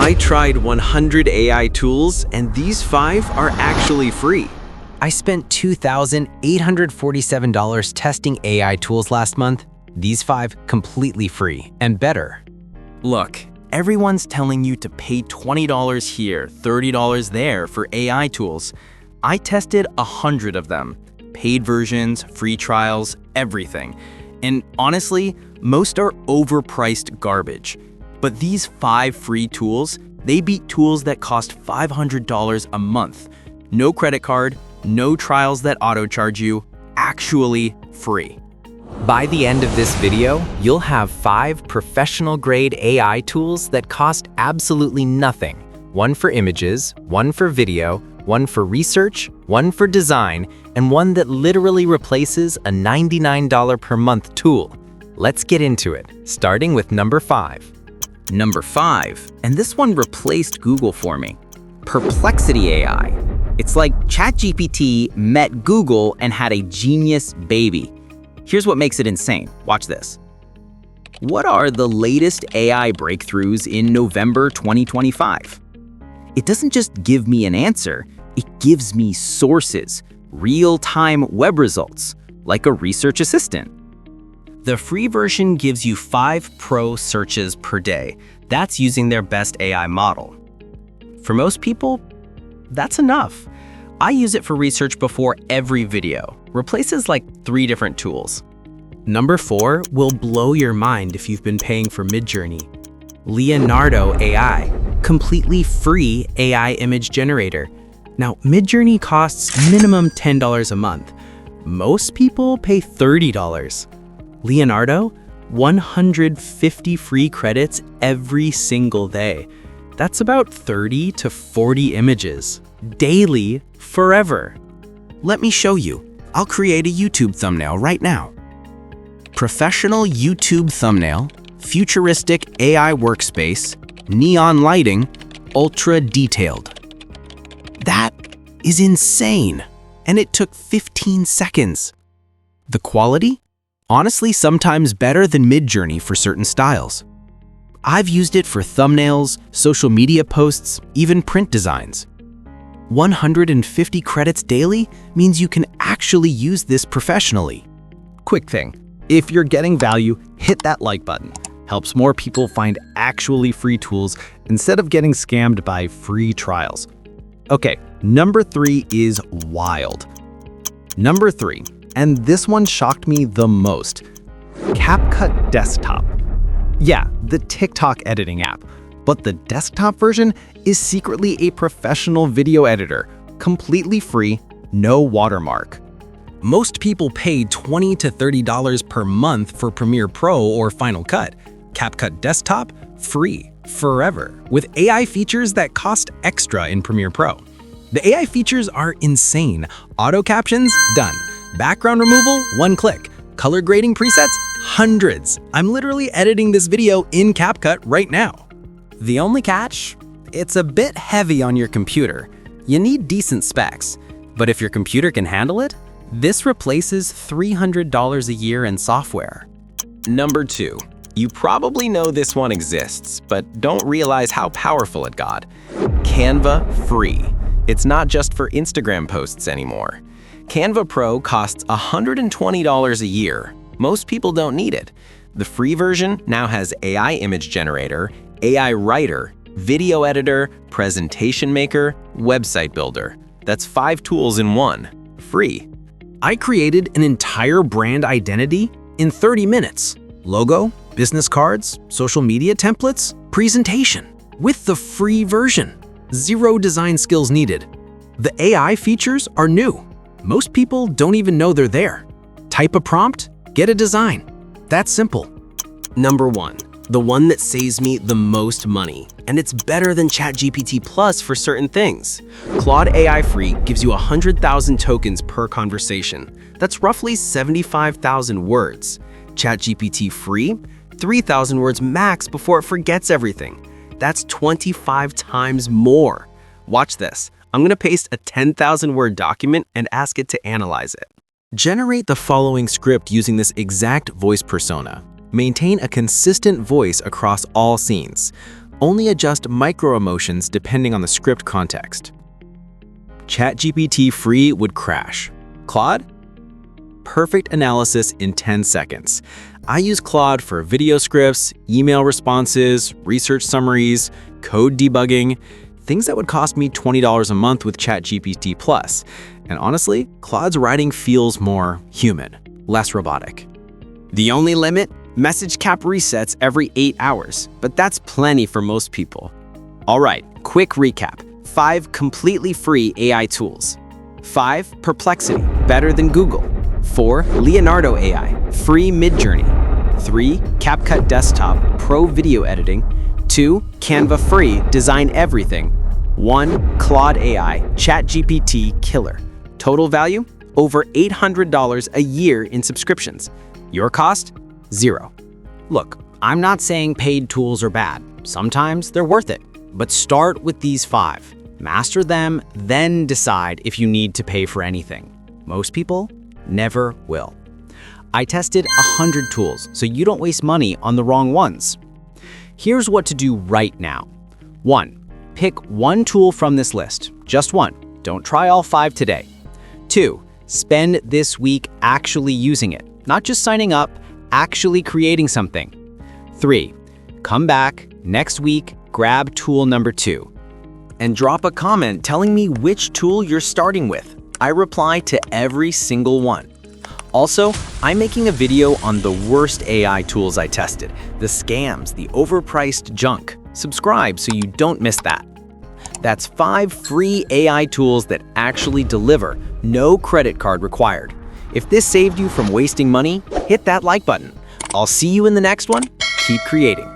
I tried 100 AI tools, and these 5 are actually free. I spent $2,847 testing AI tools last month. These 5 completely free and better. Look, everyone's telling you to pay $20 here, $30 there for AI tools. I tested 100 of them. Paid versions, free trials, everything. And honestly, most are overpriced garbage. But these 5 free tools, they beat tools that cost $500 a month. No credit card, no trials that auto-charge you, actually free. By the end of this video, you'll have 5 professional-grade AI tools that cost absolutely nothing. One for images, one for video, one for research, one for design, and one that literally replaces a $99 per month tool. Let's get into it, starting with number 5. Number 5, and this one replaced Google for me. Perplexity AI. It's like ChatGPT met Google and had a genius baby. Here's what makes it insane. Watch this. What are the latest AI breakthroughs in November 2025? It doesn't just give me an answer, it gives me sources, real-time web results, like a research assistant. The free version gives you 5 pro searches per day. That's using their best AI model. For most people, that's enough. I use it for research before every video. Replaces like 3 different tools. Number 4 will blow your mind if you've been paying for Midjourney. Leonardo AI, completely free AI image generator. Now, Midjourney costs minimum $10 a month. Most people pay $30. Leonardo, 150 free credits every single day. That's about 30 to 40 images, daily, forever. Let me show you. I'll create a YouTube thumbnail right now. Professional YouTube thumbnail, futuristic AI workspace, neon lighting, ultra detailed. That is insane, and it took 15 seconds. The quality? Honestly, sometimes better than Midjourney for certain styles. I've used it for thumbnails, social media posts, even print designs. 150 credits daily means you can actually use this professionally. Quick thing, if you're getting value, hit that like button. Helps more people find actually free tools instead of getting scammed by free trials. Okay, number 3 is wild. Number 3, and this one shocked me the most. CapCut Desktop. Yeah, the TikTok editing app. But the desktop version is secretly a professional video editor, completely free, no watermark. Most people pay $20 to $30 per month for Premiere Pro or Final Cut. CapCut Desktop, free, forever, with AI features that cost extra in Premiere Pro. The AI features are insane. Auto captions, done. Background removal, 1 click. Color grading presets, hundreds. I'm literally editing this video in CapCut right now. The only catch? It's a bit heavy on your computer. You need decent specs. But if your computer can handle it, this replaces $300 a year in software. Number 2. You probably know this one exists, but don't realize how powerful it got. Canva Free. It's not just for Instagram posts anymore. Canva Pro costs $120 a year. Most people don't need it. The free version now has AI image generator, AI writer, video editor, presentation maker, website builder. That's 5 tools in one, free. I created an entire brand identity in 30 minutes. Logo, business cards, social media templates, presentation. With the free version. 0 design skills needed. The AI features are new. Most people don't even know they're there. Type a prompt, get a design. That's simple. Number 1, the one that saves me the most money, and it's better than ChatGPT Plus for certain things. Claude AI Free gives you 100,000 tokens per conversation. That's roughly 75,000 words. ChatGPT Free, 3,000 words max before it forgets everything. That's 25 times more. Watch this. I'm going to paste a 10,000-word document and ask it to analyze it. Generate the following script using this exact voice persona. Maintain a consistent voice across all scenes. only adjust micro-emotions depending on the script context. ChatGPT free would crash. Claude? Perfect analysis in 10 seconds. I use Claude for video scripts, email responses, research summaries, code debugging, things that would cost me $20 a month with ChatGPT Plus. And honestly, Claude's writing feels more human, less robotic. The only limit? Message cap resets every 8 hours, but that's plenty for most people. All right, quick recap. 5 completely free AI tools. 5. Perplexity, better than Google. 4. Leonardo AI, free Midjourney. 3. CapCut Desktop, pro video editing. 2. Canva free, design everything. 1. Claude AI, ChatGPT killer. Total value? Over $800 a year in subscriptions. Your cost? 0. Look, I'm not saying paid tools are bad. Sometimes they're worth it. But start with these 5. Master them, then decide if you need to pay for anything. Most people never will. I tested 100 tools, so you don't waste money on the wrong ones. Here's what to do right now. 1. Pick one tool from this list. Just one. Don't try all 5 today. 2. Spend this week actually using it. Not just signing up, actually creating something. 3. Come back next week, grab tool number 2. And drop a comment telling me which tool you're starting with. I reply to every single one. Also, I'm making a video on the worst AI tools I tested, the scams, the overpriced junk. Subscribe so you don't miss that. That's 5 free AI tools that actually deliver, no credit card required. If this saved you from wasting money, hit that like button. I'll see you in the next one. Keep creating.